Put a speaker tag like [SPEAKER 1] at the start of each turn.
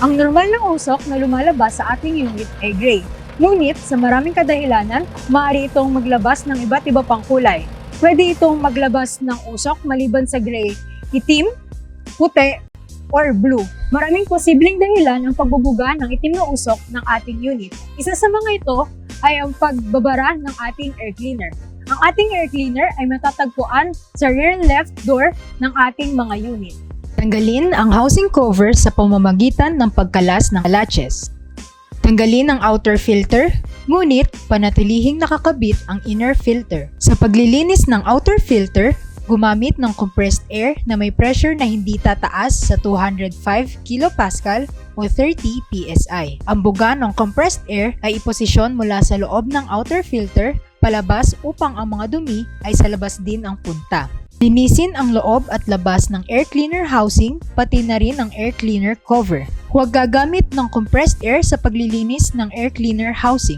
[SPEAKER 1] Ang normal na usok na lumalabas sa ating unit ay gray. Ngunit sa maraming kadahilanan, maaari itong maglabas ng iba't iba pang kulay. Pwede itong maglabas ng usok maliban sa gray, itim, puti, or blue. Maraming posibleng dahilan ang pagbubuga ng itim na usok ng ating unit. Isa sa mga ito ay ang pagbabara ng ating air cleaner. Ang ating air cleaner ay matatagpuan sa rear left door ng ating mga unit.
[SPEAKER 2] Tanggalin ang housing cover sa pamamagitan ng pagkalas ng latches. Tanggalin ang outer filter, ngunit panatilihing nakakabit ang inner filter. Sa paglilinis ng outer filter, gumamit ng compressed air na may pressure na hindi tataas sa 205 kPa o 30 PSI. Ang buga ng compressed air ay iposisyon mula sa loob ng outer filter palabas upang ang mga dumi ay sa labas din ang punta. Linisin ang loob at labas ng air cleaner housing, pati na rin ang air cleaner cover. Huwag gagamit ng compressed air sa paglilinis ng air cleaner housing.